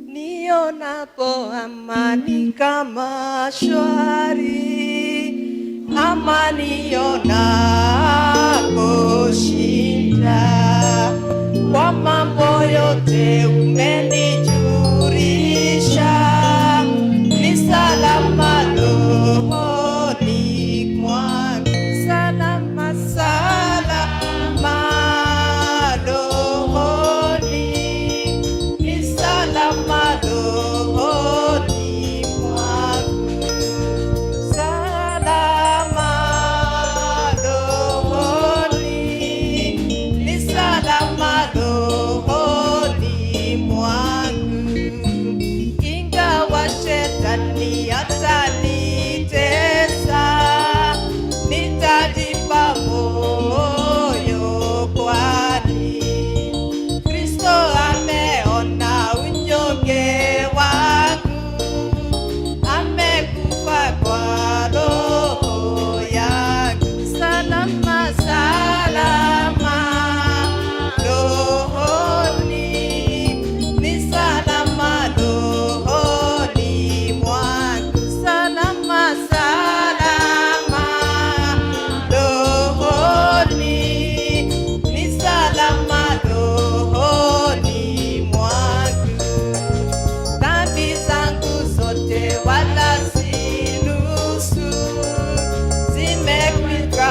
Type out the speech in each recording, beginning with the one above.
Nionapo amani kama shwari, amani nionapo shinda, kwa mambo yote umenijulisha, ni salama rohoni mwangu, salama salama rohoni, ni salama rohoni mwangu, salama rohoni, ni salama rohoni mwangu, ingawa shetani atanitesa, nitajipa moyo, kwani Kristo ameona unyonge wangu, amekufa kwa roho yangu, salama salama rohoni, ni salama rohoni mwangu, salama salama rohoni, ni salama rohoni mwangu, dhambi zangu zote wala si nusu, zimekwisha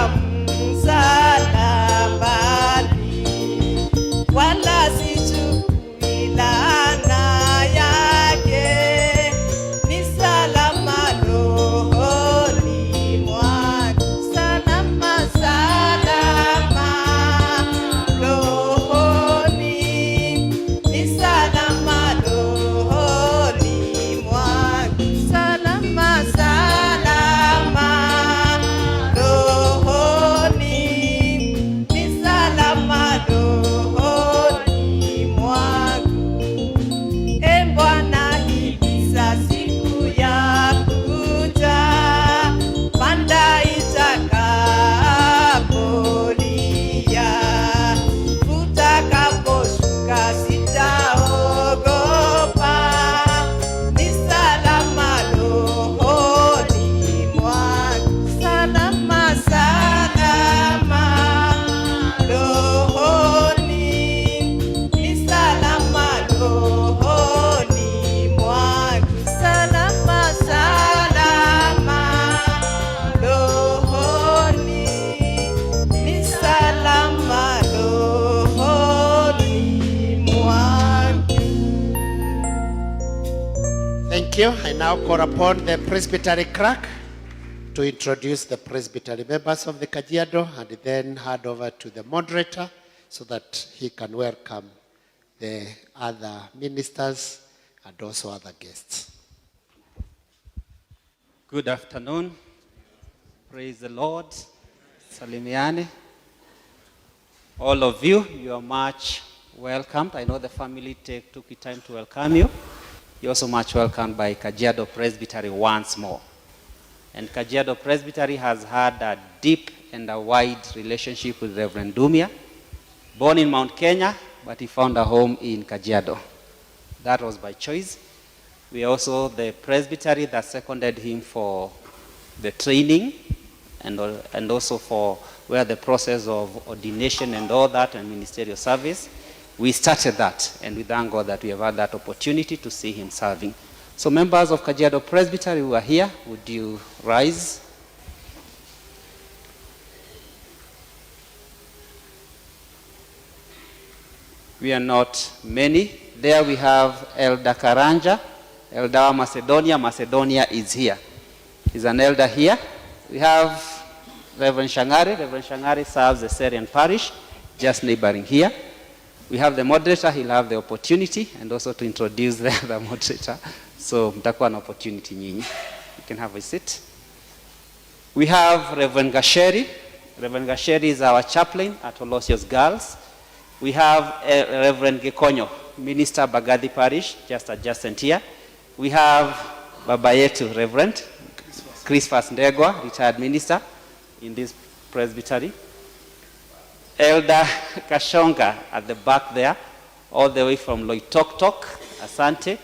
msalabani, wala sichukui laana yake, ni salama rohoni mwangu, salama salama rohoni, ni salama rohoni mwangu, salama salama rohoni, ni salama rohoni mwangu. E Bwana, himiza siku ya kuja, panda itakapolia, utakaposhuka sitaogopa, ni salama rohoni mwangu, salama salama rohoni, ni salama rohoni mwangu, salama salama rohoni, ni salama rohoni mwangu. Thank you. I now call upon the presbytery clerk to introduce the presbytery members of the Kajiado and then hand over to the moderator so that he can welcome the other ministers and also other guests. Good afternoon. Praise the Lord. Salimiane. All of you, you are much welcomed. I know the family took the time to welcome you. You're also much welcomed by Kajiado Presbytery once more. And Kajiado Presbytery has had a deep and a wide relationship with Reverend Ndumia. Born in Mount Kenya, but he found a home in Kajiado. That was by choice. We are also the presbytery that seconded him for the training and also for where the process of ordination and all that and ministerial service. We started that, and we thank God that we have had that opportunity to see him serving. So members of Kajiado Presbytery who are here, would you rise? We are not many. There we have Elder Karanja, Elder Macedonia. Macedonia is here. He's an elder here. We have Reverend Shangari. Reverend Shangari serves the Syrian parish, just neighboring here. We have the moderator. He'll have the opportunity and also to introduce the other moderator. So mtakuwa na opportunity nyinyi. You can have a seat. We have Reverend Gasheri. Reverend Gasheri is our chaplain at Olosios Girls. We have Reverend Gekonyo, Minister Bagadi Parish, just adjacent here. We have Baba Yetu, Reverend Christopher Ndegwa, retired minister in this presbytery. Elder Kashonga at the back there, all the way from Loitoktok, Asante.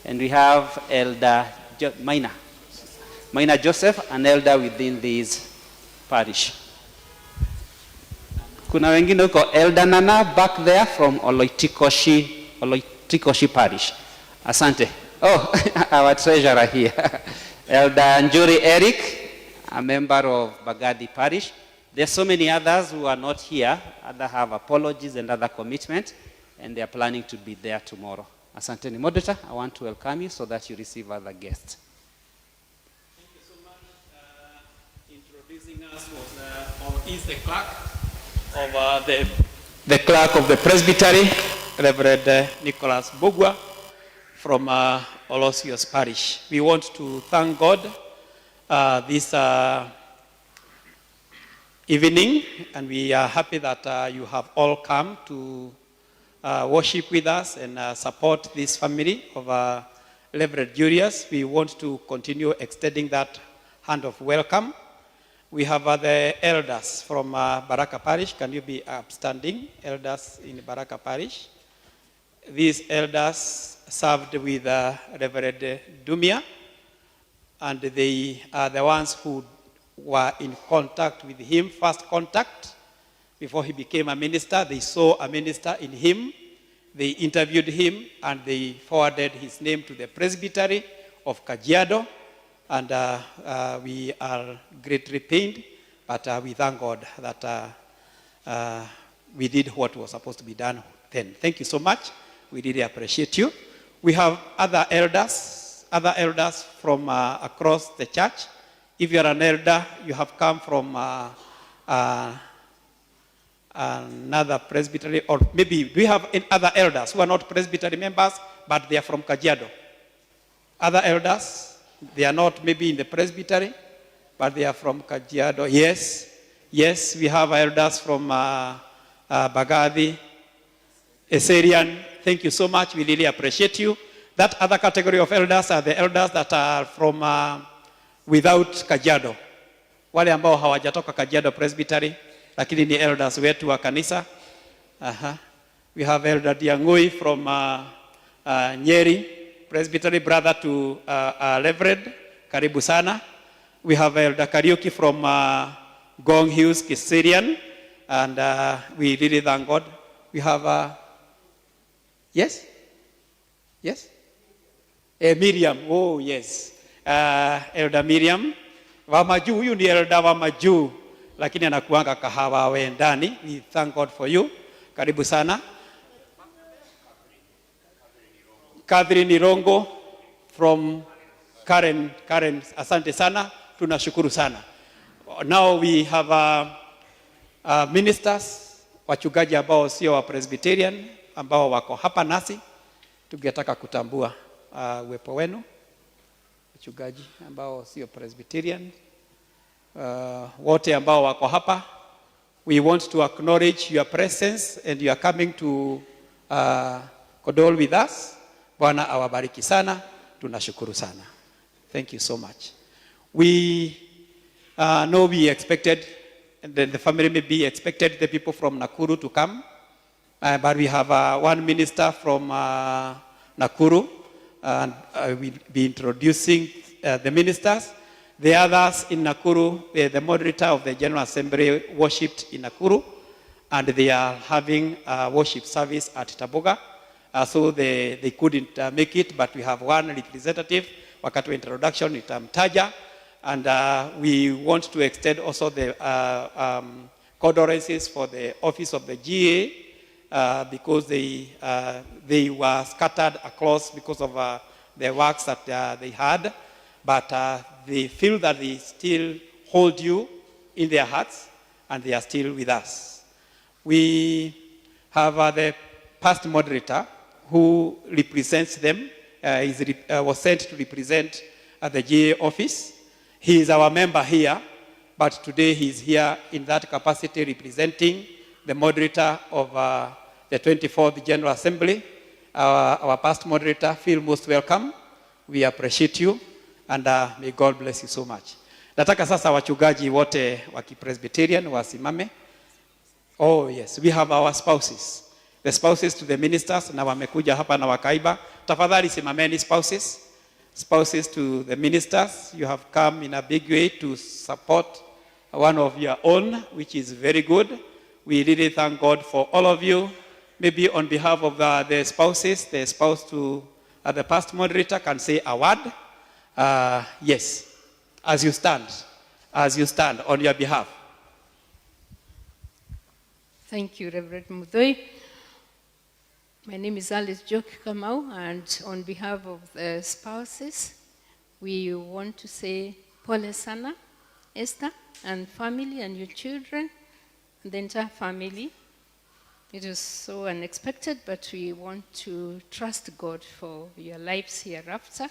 And we have Elder Maina Joseph, an elder within this parish. Kuna wengine huko Elder Nana back there from Oloitikoshi parish. Asante. Oh, our treasurer here. Elder Njuri Eric, a member of Bagadi parish. There are so many others who are not here. Others have apologies and other commitments, and they are planning to be there tomorrow. Asante. Moderator, I want to welcome you so that you receive other guests. Thank you so much. Introducing us is the clerk of the clerk of the presbytery, Reverend Nicholas Bogwa from Olosios Parish. We want to thank God this evening, and we are happy that you have all come to worship with us and support this family of Reverend Julius. We want to continue extending that hand of welcome. We have the elders from Baraka Parish. Can you be upstanding? Elders in Baraka Parish. These elders served with Reverend Ndumia, and they are the ones who were in contact with him, first contact, before he became a minister. They saw a minister in him. They interviewed him, and they forwarded his name to the presbytery of Kajiado. And we are greatly pained, but we thank God that we did what was supposed to be done then. Thank you so much. We really appreciate you. We have other elders from across the church. If you are an elder, you have come from another presbytery, or maybe we have other elders who are not presbytery members, but they are from Kajiado. Other elders, they are not maybe in the presbytery, but they are from Kajiado. Yes, we have elders from Bagadi, Eserian. Thank you so much. We really appreciate you. That other category of elders are the elders that are from without Kajiado. Wale ambao hawajatoka Kajiado Presbytery, lakini ni elders wetu wa kanisa. We have Elder Diangui from Nyeri Presbytery, brother to Reverend. Karibu sana. We have Elder Kariuki from Gong Hills, Kiserian, and we really thank God. We have, yes? Miriam, oh yes. Elder Miriam. Wamaju, huyu ni elder Wamaju, lakini anakuanga kahawa we ndani. We thank God for you. Karibu sana. Catherine Irongo from Karen, asante sana. Tunashukuru sana. Now we have ministers, wachungaji ambao sio wa Presbyterian, ambao wako hapa nasi. Tungetaka kutambua uwepo wenu. Wachungaji ambao sio Presbyterian, wote ambao wako hapa. We want to acknowledge your presence and you are coming to condole with us. Bwana awabariki sana. Tunashukuru sana. Thank you so much. We know we expected, and then the family may be expected the people from Nakuru to come. But we have one minister from Nakuru, and we'll be introducing the ministers. The others in Nakuru, the moderator of the General Assembly worshipped in Nakuru, and they are having a worship service at Taboga. So they couldn't make it, but we have one representative. Wakati wa introduction itamtaja, and we want to extend also the condolences for the office of the GA, because they were scattered across because of the works that they had, but they feel that they still hold you in their hearts, and they are still with us. We have the past moderator who represents them, was sent to represent the GA office. He is our member here, but today he is here in that capacity representing the moderator of the 24th General Assembly. Our past moderator, feel most welcome. We appreciate you, and may God bless you so much. Nataka sasa wachungaji wote wa Presbyterian wasimame. Oh yes, we have our spouses. the spouses to the ministers, na wamekuja hapa na wakaiba. Tafadhali simameni spouses. Spouses to the ministers, you have come in a big way to support one of your own, which is very good. We really thank God for all of you. Maybe on behalf of the spouses, the spouse to the past moderator can say a word. Yes, as you stand on your behalf. Thank you, Reverend Maithori. My name is Alice Joki Kamau, and on behalf of the spouses, we want to say pole sana, Esther, and family, and your children, and the entire family. It was so unexpected, but we want to trust God for your lives hereafter,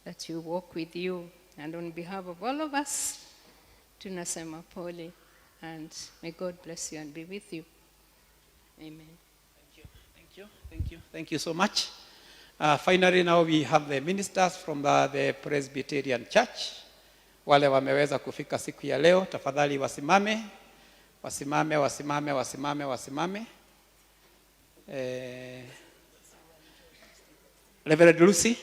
that you walk with you. And on behalf of all of us, tunasema pole, and may God bless you and be with you. Amen. Thank you so much. Finally, now we have the ministers from the Presbyterian Church. Wale wameweza kufika siku ya leo, tafadhali wasimame. Reverend Lucy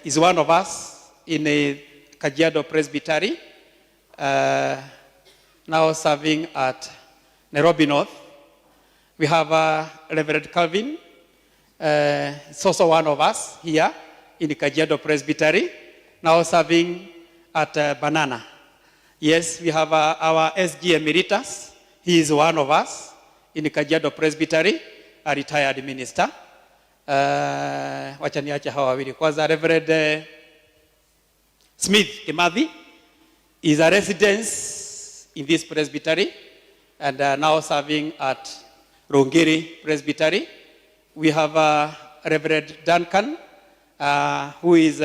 is one of us in a Kajiado Presbytery, now serving at Nairobi North. We have Reverend Calvin, it's also one of us here in the Kajiado Presbytery, now serving at Banana. Yes, we have our SG Emeritus. He is one of us in the Kajiado Presbytery, a retired minister. Wacha niache hawa wawili. Kwanza Reverend Smith Kimathi is a resident in this presbytery and now serving at Rongiri Presbytery. We have Reverend Duncan, who is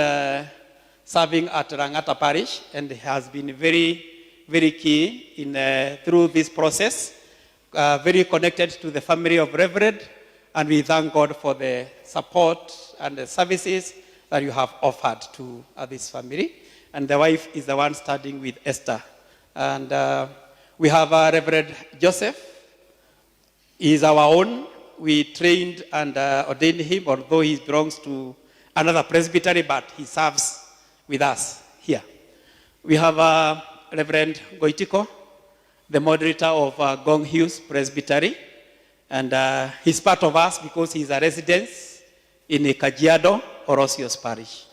serving at Rangata Parish and has been very, very key in through this process, very connected to the family of Reverend, and we thank God for the support and the services that you have offered to this family. And the wife is the one studying with Esther. And we have Reverend Joseph. He is our own. We trained and ordained him, although he belongs to another presbytery, but he serves with us here. We have Reverend Guita, the moderator of Gong Hills Presbytery, and he's part of us because he's a resident in Kajiado Orosios Parish.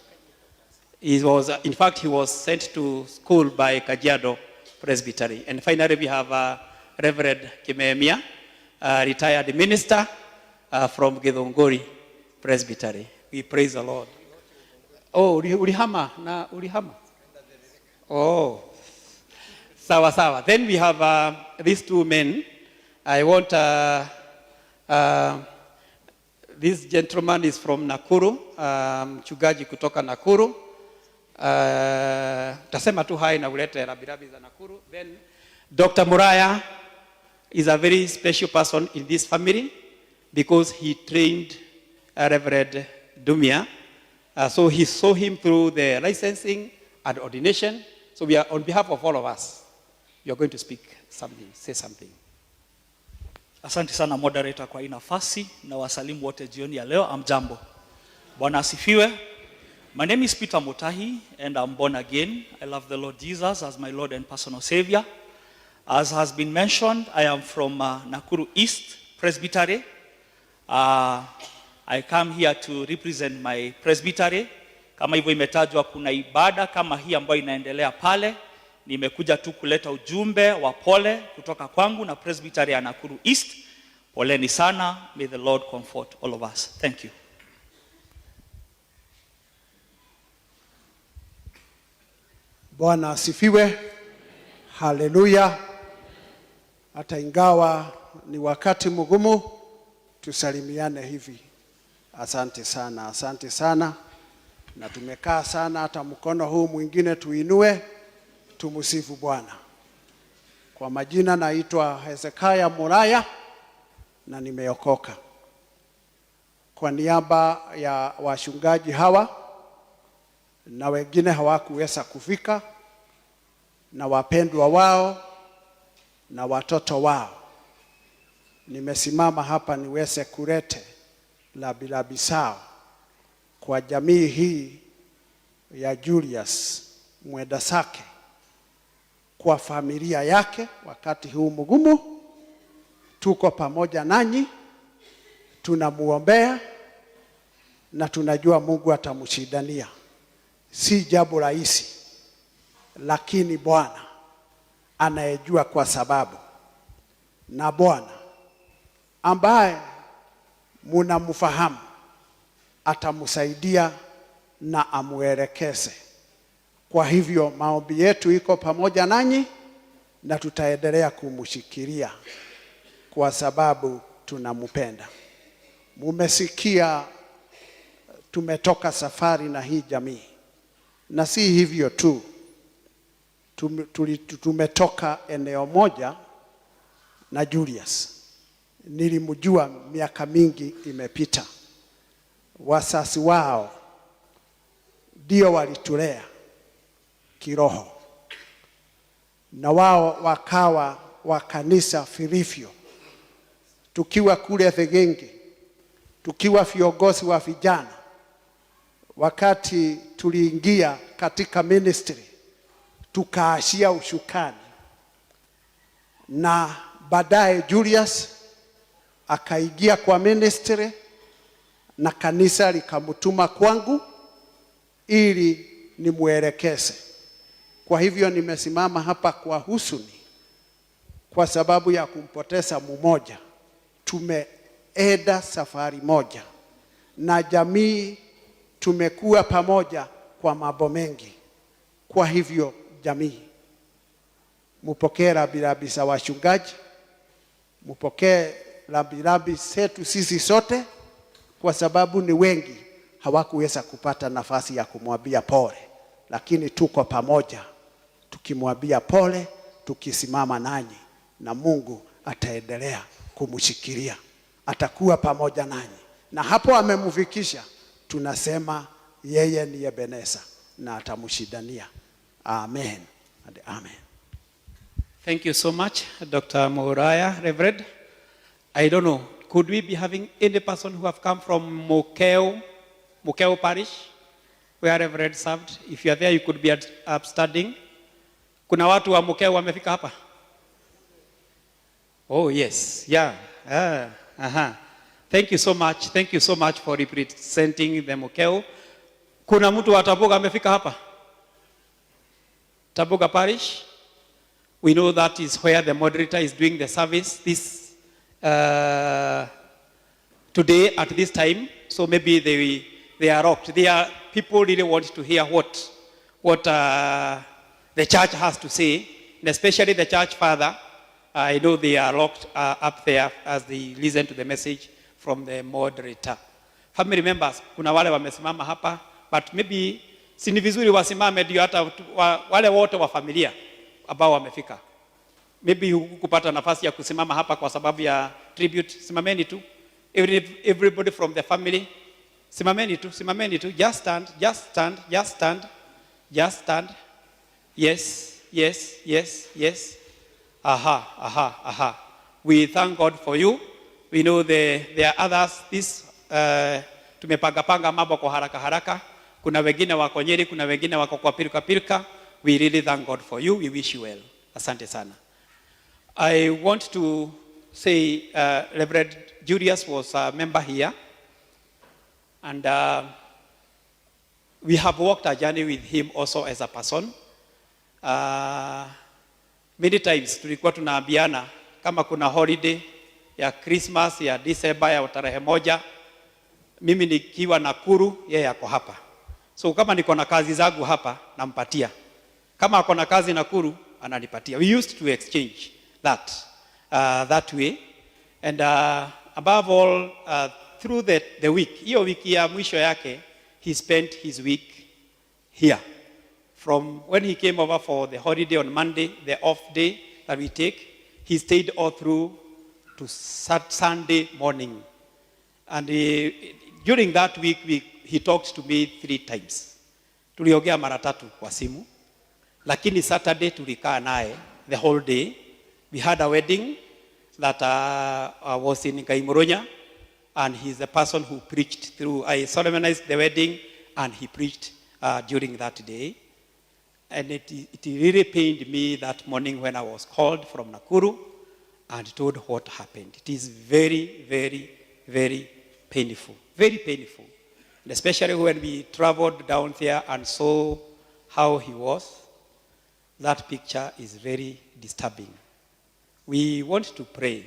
He was, in fact, he was sent to school by Kajiado Presbytery. And finally, we have Reverend Kimemia, retired minister from Githunguri Presbytery. We praise the Lord. Oh, ulihama na ulihama. Oh, sawa sawa. Then we have these two men. I want this gentleman is from Nakuru, mchungaji kutoka Nakuru. Tasema tu hai na ulete rabirabi za Nakuru. Then Dr. Muraya is a very special person in this family because he trained Reverend Ndumia. So he saw him through the licensing and ordination. So we are, on behalf of all of us, we are going to speak something, say something. Asante sana moderator kwa hii nafasi na wasalimu wote jioni ya leo. Amjambo. Bwana asifiwe. My name is Peter Mutahi and I'm born again. I love the Lord Jesus as my Lord and personal Savior. As has been mentioned, I am from Nakuru East Presbytery. I come here to represent my presbytery. Kama hivyo imetajwa kuna ibada kama hii ambayo inaendelea pale. Nimekuja tu kuleta ujumbe wa pole kutoka kwangu na presbytery ya Nakuru East. Poleni sana. May the Lord comfort all of us. Thank you. Bwana asifiwe. Haleluya. Hata ingawa ni wakati mgumu, tusalimiane hivi. Asante sana, asante sana. Na tumekaa sana, hata mkono huu mwingine tuinue, tumusifu Bwana. Kwa majina naitwa Hezekiah Muraya na nimeokoka. Kwa niaba ya wachungaji hawa na wengine hawakuweza kufika, na wapendwa wao na watoto wao, nimesimama hapa niweze kulete labilabi sao kwa jamii hii ya Julius mwenda sake, kwa familia yake wakati huu mgumu. Tuko pamoja nanyi, tunamuombea na tunajua Mungu atamshindania. Si jambo rahisi, lakini Bwana anayejua, kwa sababu na Bwana ambaye mnamfahamu atamsaidia na amuelekeze. Kwa hivyo maombi yetu iko pamoja nanyi na tutaendelea kumshikilia kwa sababu tunampenda. Mumesikia tumetoka safari na hii jamii, na si hivyo tu, tumetoka eneo moja na Julius. Nilimjua miaka mingi imepita. Wasasi wao ndio walitulea kiroho, na wao wakawa wa kanisa Filifio. Tukiwa kule Thegenge, tukiwa viongozi wa vijana, wakati tuliingia katika ministry, tukaashia ushukani, na baadaye Julius akaingia kwa ministry na kanisa likamtuma kwangu ili nimuelekeze. Kwa hivyo nimesimama hapa kwa huzuni kwa sababu ya kumpoteza mmoja. Tumeenda safari moja na jamii, tumekuwa pamoja kwa mambo mengi. Kwa hivyo jamii, mupokee rambirambi za wachungaji, mupokee rambirambi zetu sisi sote, kwa sababu ni wengi hawakuweza kupata nafasi ya kumwambia pole, lakini tuko pamoja tukimwambia pole, tukisimama nanyi, na Mungu ataendelea kumshikilia, atakuwa pamoja nanyi, na hapo amemfikisha, tunasema yeye ni Ebeneza na atamshindania. Amen and amen. Thank you so much, Dr. Moraya, Reverend. I don't know, could we be having any person who have come from Mokeo Parish, where Reverend served? If you are there, you could be upstanding. Kuna watu wa Mokeo wamefika hapa? Oh yes, yeah. Thank you so much. Thank you so much for representing the Mokeo. Kuna mtu wa Taboga amefika hapa? Taboga Parish? We know that is where the moderator is doing the service this today at this time. So maybe they are rocked. People really want to hear what the church has to say, and especially the church father. I know they are locked up there as they listen to the message from the moderator. Family members, kuna wale wamesimama hapa, but maybe si ni vizuri wasimame ndio hata wale wote wa familia ambao wamefika. Maybe hukupata nafasi ya kusimama hapa kwa sababu ya tribute. Simameni tu. Everybody from the family. Simameni tu. Just stand. Yes. Aha. We thank God for you. We know there are others. This tumepanga mambo kwa haraka. Kuna wengine wako Nyeri, kuna wengine wako kwa pilka. We really thank God for you. We wish you well. Asante sana. I want to say Reverend Julius was a member here, and we have walked a journey with him also as a person. Many times tulikuwa tunaambiana kama kuna holiday ya Christmas, ya December, ya tarehe moja, mimi nikiwa Nakuru, yeye yako hapa. So kama niko na kazi zangu hapa nampatia, kama ako na kazi Nakuru ananipatia. We used to exchange that way, and above all through the week, hiyo wiki ya mwisho yake, he spent his week here. From when he came over for the holiday on Monday, the off day that we take, he stayed all through to Sunday morning. And during that week, he talked to me 3 times. Tuliongea mara 3 kwa simu. Lakini Saturday tulikaa naye the whole day. We had a wedding, that was in Gaimoronya, and he's the person who preached through. I solemnized the wedding, and he preached during that day. And it really pained me that morning when I was called from Nakuru and told what happened. It is very, very, very painful. Very painful. And especially when we traveled down there and saw how he was, that picture is very disturbing. We want to pray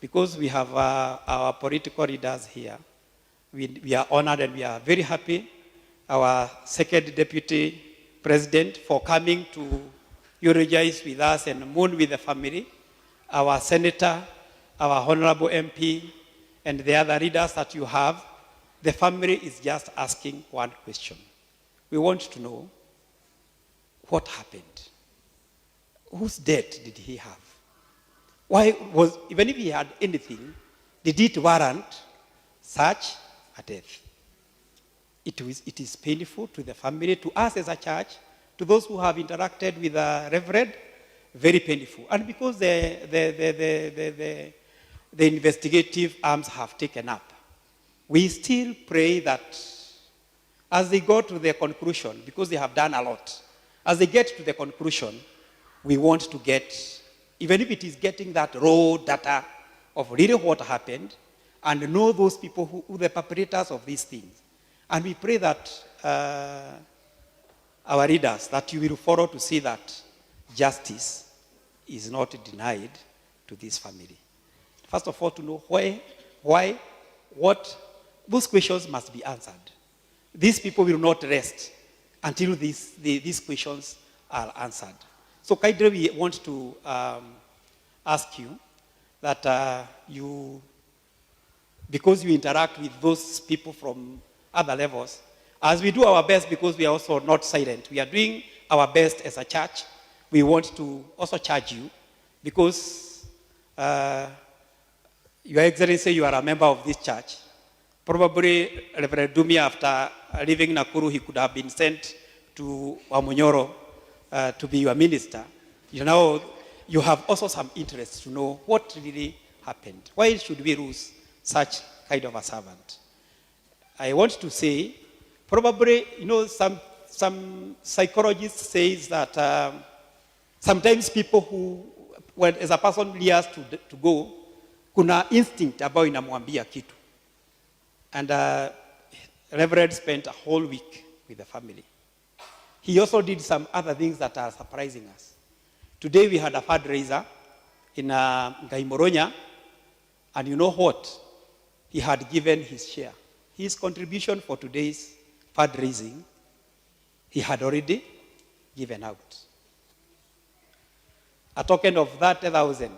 because we have our political leaders here. We are honored and we are very happy. Our second deputy president for coming to eulogize with us and mourn with the family. Our senator, our honorable MP, and the other leaders that you have. The family is just asking one question. We want to know what happened. Whose death did he have? Why was, even if he had anything, did it warrant such a death? It is painful to the family, to us as a church, to those who have interacted with the Reverend, very painful. And because the investigative arms have taken up, we still pray that as they go to the conclusion, because they have done a lot, as they get to the conclusion, we want to get, even if it is getting that raw data of really what happened, and know those people who the perpetrators of these things. And we pray that our leaders, that you will follow to see that justice is not denied to this family. First of all, to know why, what, those questions must be answered. These people will not rest until these questions are answered. So kindly we want to ask you that you, because you interact with those people from other levels, as we do our best, because we are also not silent, we are doing our best as a church. We want to also charge you, because Your Excellency, you are a member of this church. Probably Reverend Ndumia, after leaving Nakuru, he could have been sent to Wamunyoro to be your minister. You know, you have also some interest to know what really happened. Why should we lose such kind of a servant? I want to say, probably, you know, some psychologists say that sometimes people who, when as a person leads to go, kuna instinct ambayo inamwambia kitu. And Reverend spent a whole week with the family. He also did some other things that are surprising us. Today we had a fundraiser in Gaimoronya, and you know what? He had given his share. His contribution for today's fundraising, he had already given out. A token of 30,000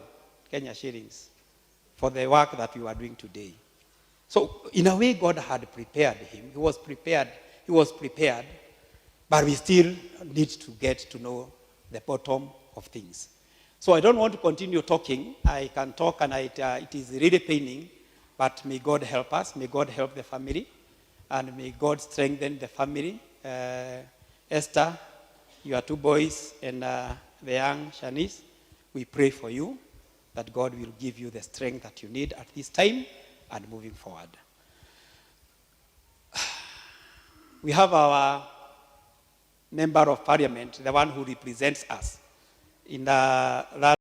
Kenya shillings for the work that we were doing today. So in a way, God had prepared him. He was prepared, but we still need to get to know the bottom of things. So I don't want to continue talking. I can talk, and it is really paining, but may God help us. May God help the family, and may God strengthen the family. Esther, your two boys, and the young Shanice, we pray for you that God will give you the strength that you need at this time and moving forward. We have our member of parliament, the one who represents us in that